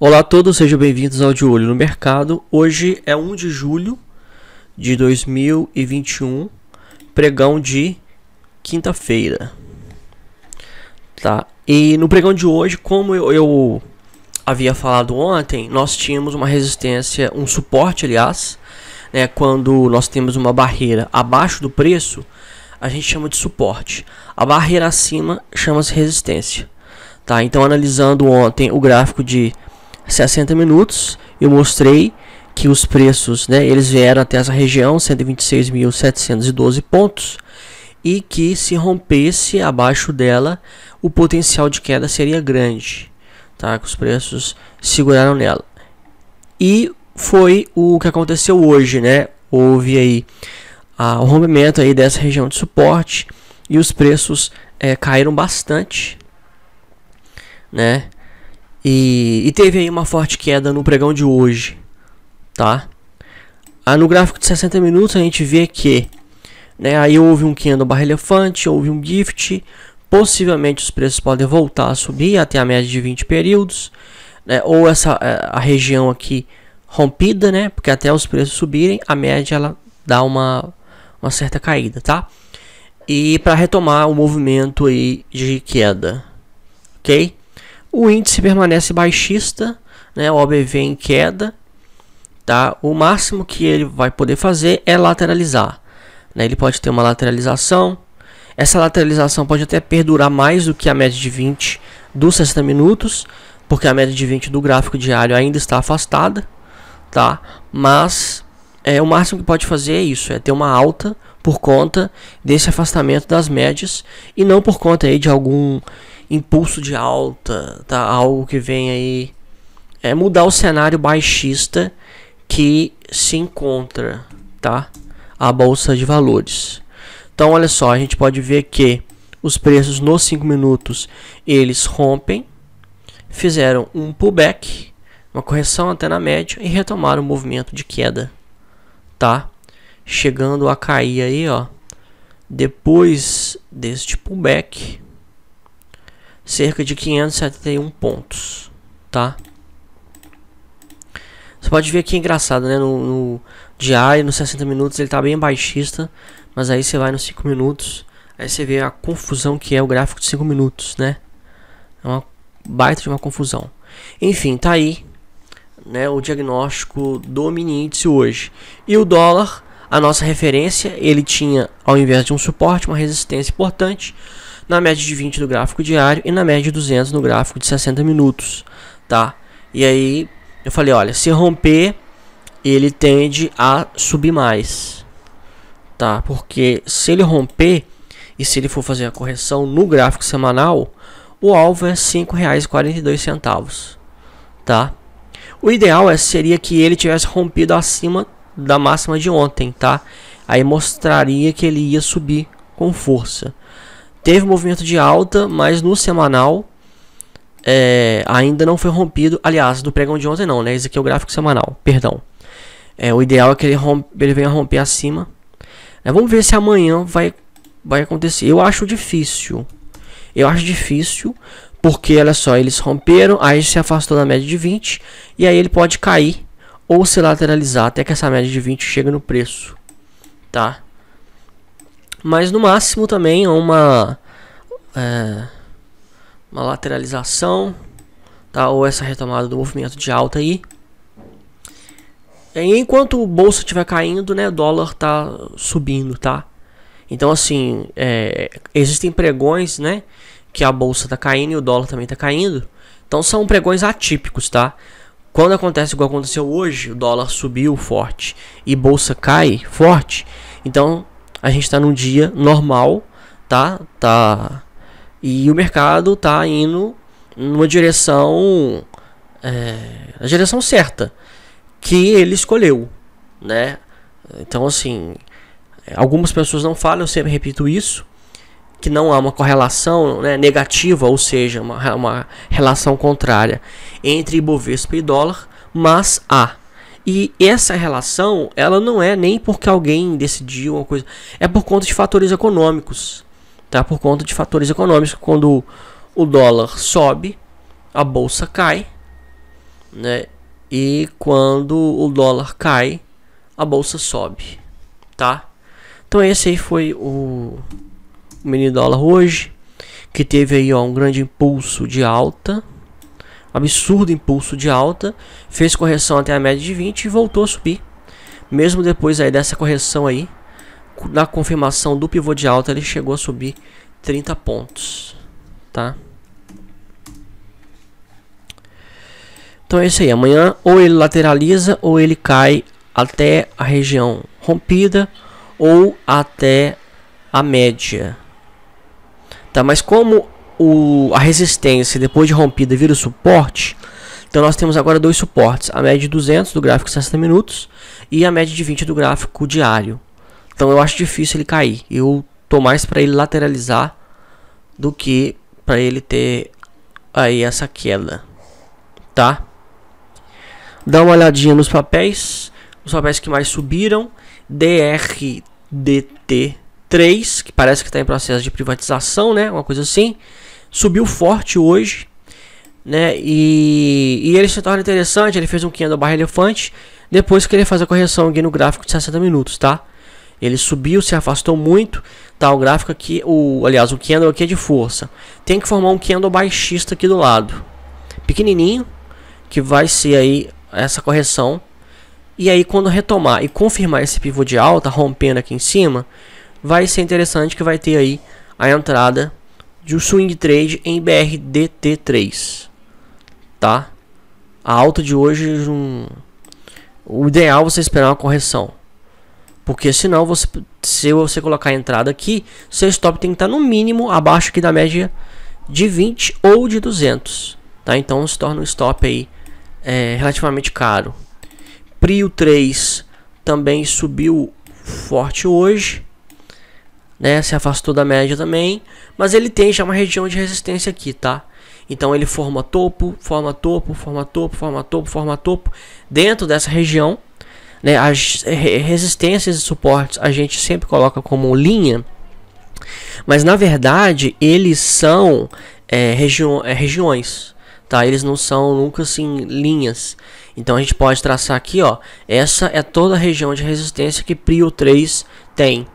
Olá a todos, sejam bem-vindos ao De Olho no Mercado. Hoje é 1 de julho de 2021, pregão de quinta-feira. Tá? E no pregão de hoje, como eu havia falado ontem, nós tínhamos uma resistência, um suporte, aliás, né, quando nós temos uma barreira abaixo do preço, a gente chama de suporte. A barreira acima chama-se resistência. Tá? Então, analisando ontem o gráfico de 60 minutos, eu mostrei que os preços, né, eles vieram até essa região, 126.712 pontos, e que se rompesse abaixo dela, o potencial de queda seria grande, tá? Que os preços seguraram nela. E foi o que aconteceu hoje, né? Houve aí o rompimento aí dessa região de suporte e os preços caíram bastante, né? E teve aí uma forte queda no pregão de hoje, tá? No gráfico de 60 minutos a gente vê que, né, aí houve um candle barra elefante, houve um gift, possivelmente os preços podem voltar a subir até a média de 20 períodos, né, ou a região aqui rompida, né, porque até os preços subirem, a média ela dá uma certa caída, tá? E para retomar o movimento aí de queda, ok? O índice permanece baixista, né, o OBV em queda, tá? O máximo que ele vai poder fazer é lateralizar, né? Ele pode ter uma lateralização. Essa lateralização pode até perdurar mais do que a média de 20 dos 60 minutos, porque a média de 20 do gráfico diário ainda está afastada, tá? Mas o máximo que pode fazer é isso, é ter uma alta por conta desse afastamento das médias e não por conta aí de algum impulso de alta, tá? Algo que vem aí mudar o cenário baixista que se encontra, tá? A bolsa de valores. Então olha só, a gente pode ver que os preços nos 5 minutos eles rompem, fizeram um pullback, uma correção até na média e retomaram o movimento de queda, tá? Chegando a cair aí, ó, depois deste pullback, cerca de 571 pontos, tá? Você pode ver que é engraçado, né? No diário, nos 60 minutos, ele tá bem baixista, mas aí você vai nos 5 minutos, aí você vê a confusão que é o gráfico de 5 minutos, né? É uma baita de uma confusão. Enfim, tá aí, né, o diagnóstico do mini índice hoje. E o dólar, a nossa referência, ele tinha, ao invés de um suporte, uma resistência importante na média de 20 do gráfico diário e na média de 200 no gráfico de 60 minutos, tá? E aí eu falei, olha, se romper, ele tende a subir mais, tá? Porque se ele romper e se ele for fazer a correção no gráfico semanal, o alvo é R$ 5,42, tá? O ideal seria que ele tivesse rompido acima da máxima de ontem, tá? Aí mostraria que ele ia subir com força. Teve movimento de alta, mas no semanal ainda não foi rompido. Aliás, do pregão de ontem não, né? Esse aqui é o gráfico semanal, perdão. O ideal é que ele venha romper acima. Vamos ver se amanhã vai acontecer. Eu acho difícil. Porque, olha só, eles romperam, aí se afastou da média de 20. E aí ele pode cair ou se lateralizar até que essa média de 20 chegue no preço, tá? Mas no máximo também uma lateralização, tá? Ou essa retomada do movimento de alta aí. E enquanto o bolsa estiver caindo, né, o dólar tá subindo, tá? Então assim, existem pregões, né, que a bolsa tá caindo e o dólar também tá caindo. Então são pregões atípicos, tá? Quando acontece igual aconteceu hoje, o dólar subiu forte e bolsa cai forte, então a gente está num dia normal, tá? E o mercado tá indo numa direção, a direção certa que ele escolheu, né? Então assim, algumas pessoas não falam, eu sempre repito isso, que não há uma correlação, né, negativa, ou seja, uma relação contrária entre Ibovespa e dólar, mas há. E essa relação, ela não é nem porque alguém decidiu uma coisa, é por conta de fatores econômicos, tá? Por conta de fatores econômicos, quando o dólar sobe, a bolsa cai, né? E quando o dólar cai, a bolsa sobe, tá? Então esse aí foi o mini dólar hoje, que teve aí, ó, um grande impulso de alta, absurdo impulso de alta, fez correção até a média de 20 e voltou a subir. Mesmo depois aí dessa correção aí, na confirmação do pivô de alta, ele chegou a subir 30 pontos, tá? Então é isso aí. Amanhã ou ele lateraliza ou ele cai até a região rompida ou até a média, tá? Mas como a resistência depois de rompida vira suporte, então nós temos agora dois suportes: a média de 200 do gráfico 60 minutos e a média de 20 do gráfico diário. Então eu acho difícil ele cair. Eu tô mais para ele lateralizar do que para ele ter aí essa queda, tá? Dá uma olhadinha nos papéis. Os papéis que mais subiram: DRDT3, que parece que está em processo de privatização, né? Uma coisa assim. Subiu forte hoje, né? E ele se torna interessante. Ele fez um candle barra elefante depois que ele faz a correção aqui no gráfico de 60 minutos, tá? Ele subiu, se afastou muito, tá? O gráfico aqui, aliás, o candle aqui é de força. Tem que formar um candle baixista aqui do lado, pequenininho, que vai ser aí essa correção. E aí quando retomar e confirmar esse pivô de alta, rompendo aqui em cima, vai ser interessante, que vai ter aí a entrada de um swing trade em BRDT3, tá? A alta de hoje, o ideal é você esperar uma correção, porque senão se você colocar a entrada aqui, seu stop tem que estar no mínimo abaixo aqui da média de 20 ou de 200, tá? Então se torna um stop aí relativamente caro. Prio 3 também subiu forte hoje, né? Se afastou da média também, mas ele tem já uma região de resistência aqui, tá? Então ele forma topo, forma topo, forma topo, forma topo, forma topo. Dentro dessa região, né, as resistências e suportes a gente sempre coloca como linha, mas na verdade eles são regiões, tá? Eles não são nunca assim linhas. Então a gente pode traçar aqui, ó, essa é toda a região de resistência que Prio 3 tem.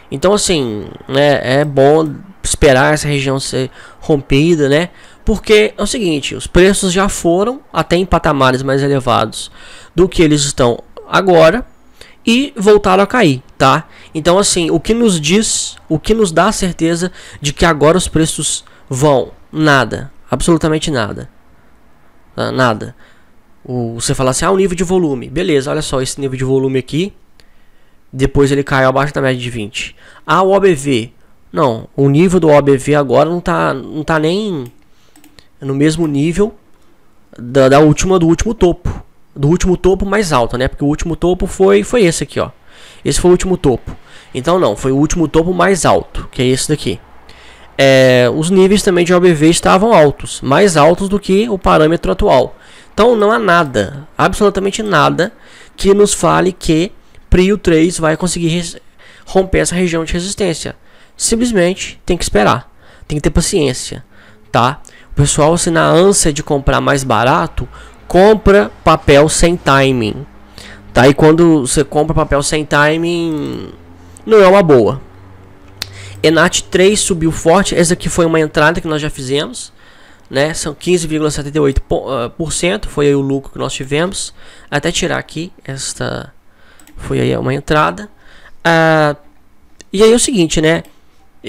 Então assim, né, é bom esperar essa região ser rompida, né? Porque é o seguinte, os preços já foram até em patamares mais elevados do que eles estão agora e voltaram a cair, tá? Então assim, o que nos diz, o que nos dá a certeza de que agora os preços vão? Nada, absolutamente nada. Nada. Você fala assim, o nível de volume, beleza, olha só esse nível de volume aqui, depois ele caiu abaixo da média de 20. O OBV, não, o nível do OBV agora não tá nem no mesmo nível do último topo mais alto, né? Porque o último topo foi esse aqui, ó. Esse foi o último topo. Então não, foi o último topo mais alto, que é esse daqui. Os níveis também de OBV estavam altos, mais altos do que o parâmetro atual. Então não há nada, absolutamente nada, que nos fale que Prio 3 vai conseguir romper essa região de resistência. Simplesmente tem que esperar, tem que ter paciência, tá? O pessoal, assim, na ânsia de comprar mais barato, compra papel sem timing, tá? E quando você compra papel sem timing, não é uma boa. Enat 3 subiu forte, essa aqui foi uma entrada que nós já fizemos, né? São 15,78%, foi aí o lucro que nós tivemos. Até tirar aqui, esta foi aí uma entrada. E aí é o seguinte, né?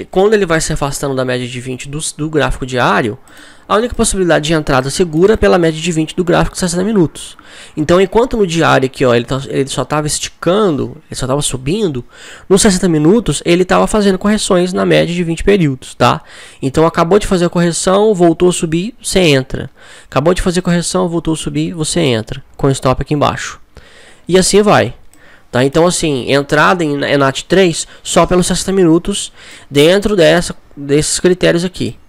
Quando ele vai se afastando da média de 20 do gráfico diário, a única possibilidade de entrada segura é pela média de 20 do gráfico de 60 minutos. Então, enquanto no diário aqui, ó, ele só estava esticando, ele só estava subindo, nos 60 minutos ele estava fazendo correções na média de 20 períodos, tá? Então, acabou de fazer a correção, voltou a subir, você entra. Acabou de fazer a correção, voltou a subir, você entra, com o stop aqui embaixo. E assim vai. Tá? Então, assim, entrada em Enat 3 só pelos 60 minutos dentro desses critérios aqui,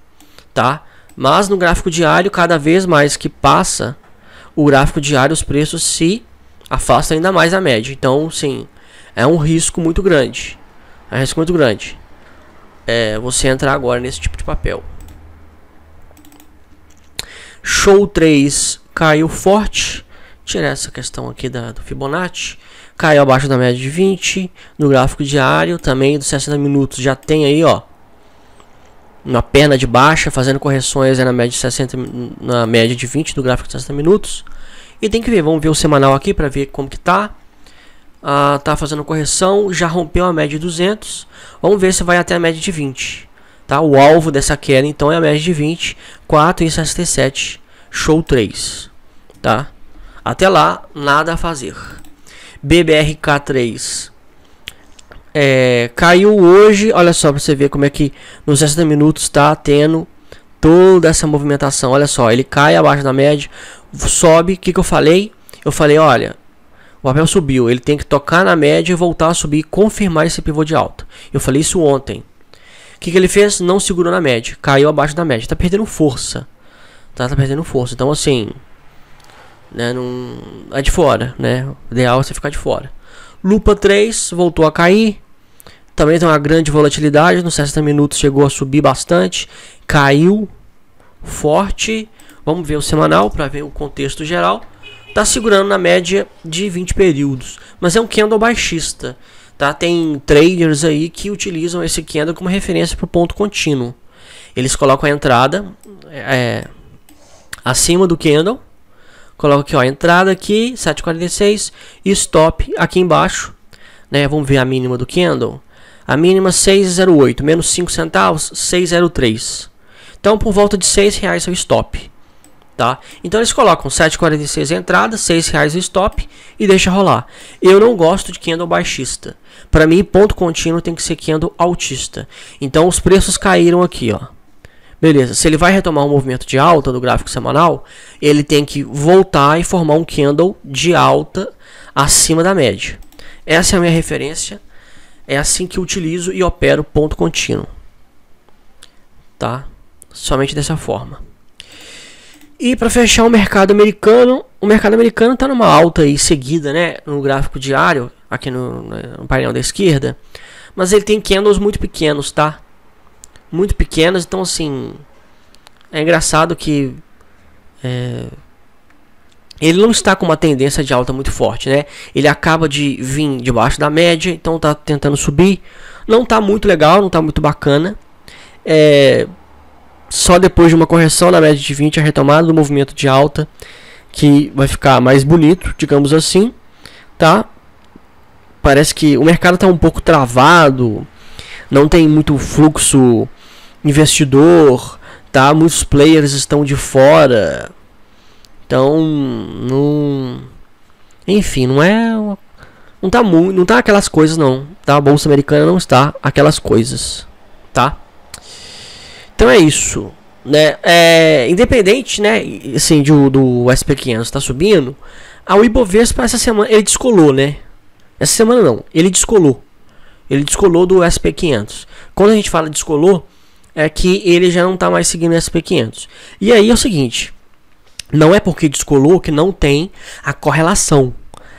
tá? Mas no gráfico diário, cada vez mais que passa o gráfico diário, os preços se afastam ainda mais da média. Então, sim, é um risco muito grande. É um risco muito grande. Você entrar agora nesse tipo de papel. Show 3 caiu forte. tirar essa questão aqui do Fibonacci. Caiu abaixo da média de 20. No gráfico diário, também dos 60 minutos, já tem aí, ó, uma perna de baixa, fazendo correções na média de 60, na média de 20 do gráfico de 60 minutos. E tem que ver, vamos ver o semanal aqui para ver como que tá. Tá fazendo correção, já rompeu a média de 200. Vamos ver se vai até a média de 20. Tá? O alvo dessa queda então é a média de 20, 4,67, show 3. Tá? Até lá, nada a fazer. BBRK3 caiu hoje. Olha só para você ver como é que nos 60 minutos está tendo toda essa movimentação. Olha só, ele cai abaixo da média, sobe. O que eu falei? Eu falei, olha, o papel subiu, ele tem que tocar na média e voltar a subir, confirmar esse pivô de alta. Eu falei isso ontem. O que ele fez? Não segurou na média, caiu abaixo da média, tá perdendo força. Tá perdendo força. Então assim, né, não é de fora, né? O ideal é você ficar de fora. Lupa 3 voltou a cair. Também tem uma grande volatilidade. Nos 60 minutos chegou a subir bastante, caiu forte. Vamos ver o semanal para ver o contexto geral. Tá segurando na média de 20 períodos, mas é um candle baixista, tá? Tem traders aí que utilizam esse candle como referência para o ponto contínuo. Eles colocam a entrada acima do candle, colocam aqui, ó, a entrada aqui 7,46 e stop aqui embaixo, né? Vamos ver a mínima do candle. A mínima 6,08, menos 5 centavos, 6,03. Então por volta de R$6 é o stop. Tá? Então eles colocam 7,46 a entrada, R$6 o stop e deixa rolar. Eu não gosto de candle baixista. Para mim, ponto contínuo tem que ser candle altista. Então os preços caíram aqui, ó. Beleza, se ele vai retomar um movimento de alta do gráfico semanal, ele tem que voltar e formar um candle de alta acima da média. Essa é a minha referência. É assim que eu utilizo e opero ponto contínuo. Tá? Somente dessa forma. E para fechar o mercado americano está numa alta aí seguida, né, no gráfico diário, aqui no painel da esquerda, mas ele tem candles muito pequenos, tá? Muito pequenos, então assim, é engraçado que ele não está com uma tendência de alta muito forte, né? Ele acaba de vir debaixo da média, então tá tentando subir, não tá muito legal, não tá muito bacana. Só depois de uma correção na média de 20, a retomada do movimento de alta, que vai ficar mais bonito, digamos assim, tá? Parece que o mercado está um pouco travado, não tem muito fluxo investidor, tá? Muitos players estão de fora, então enfim, não tá aquelas coisas não, tá? A bolsa americana não está aquelas coisas, tá? Então é isso, né? Independente, né, assim, do SP500 está subindo, o Ibovespa essa semana ele descolou, né? Essa semana não, ele descolou do SP500. Quando a gente fala descolou, é que ele já não está mais seguindo o SP500. E aí é o seguinte, não é porque descolou que não tem a correlação,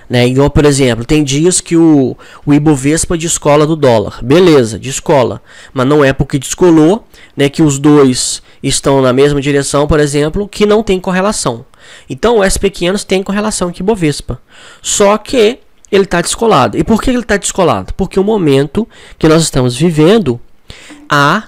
né? Então, por exemplo, tem dias que o Ibovespa descola do dólar, beleza, descola, mas não é porque descolou, né, que os dois estão na mesma direção, por exemplo, que não tem correlação. Então o SP500 tem correlação com o Ibovespa, só que ele está descolado. E por que ele está descolado? Porque o momento que nós estamos vivendo há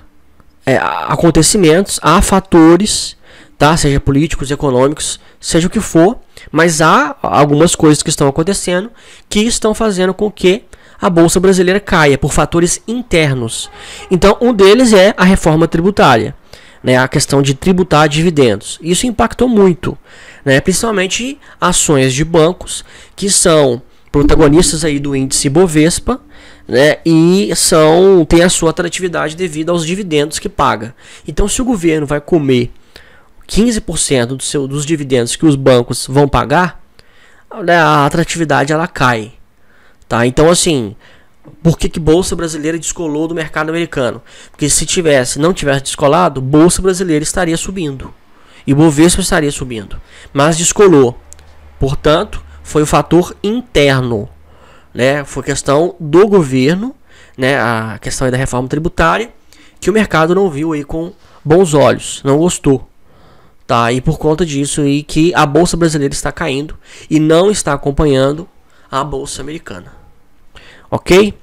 acontecimentos, há fatores, tá? Seja políticos, econômicos, seja o que for, mas há algumas coisas que estão acontecendo que estão fazendo com que a bolsa brasileira caia por fatores internos. Então, um deles é a reforma tributária, né, a questão de tributar dividendos. Isso impactou muito, né, principalmente ações de bancos que são protagonistas aí do índice Bovespa, né, e têm a sua atratividade devido aos dividendos que paga. Então, se o governo vai comer 15% dos dividendos que os bancos vão pagar, a atratividade ela cai. Tá? Então, assim, por que bolsa brasileira descolou do mercado americano? Porque se não tivesse descolado, bolsa brasileira estaria subindo e Bovespa estaria subindo, mas descolou. Portanto, foi o fator interno, né? Foi questão do governo, né? A questão da reforma tributária que o mercado não viu aí com bons olhos, não gostou, tá? E por conta disso aí que a bolsa brasileira está caindo e não está acompanhando a bolsa americana. Ok?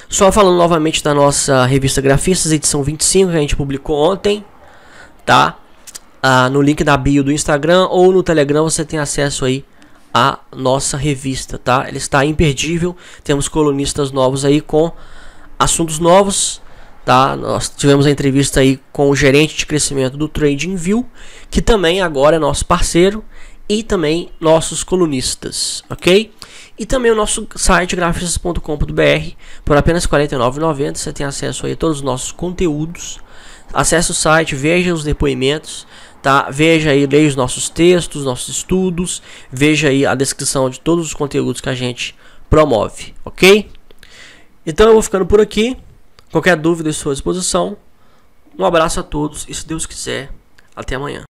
Só falando novamente da nossa revista Grafistas, edição 25, que a gente publicou ontem, tá? No link da bio do Instagram ou no Telegram você tem acesso aí à nossa revista, tá? Ela está imperdível, temos colunistas novos aí com assuntos novos, tá? Nós tivemos a entrevista aí com o gerente de crescimento do TradingView, que também agora é nosso parceiro, e também nossos colunistas, ok? E também o nosso site grafistas.com.br, por apenas R$ 49,90 você tem acesso aí a todos os nossos conteúdos. Acesse o site, veja os depoimentos, tá? Veja aí, leia os nossos textos, nossos estudos, veja aí a descrição de todos os conteúdos que a gente promove, ok? Então eu vou ficando por aqui. Qualquer dúvida à sua disposição. Um abraço a todos e, se Deus quiser, até amanhã.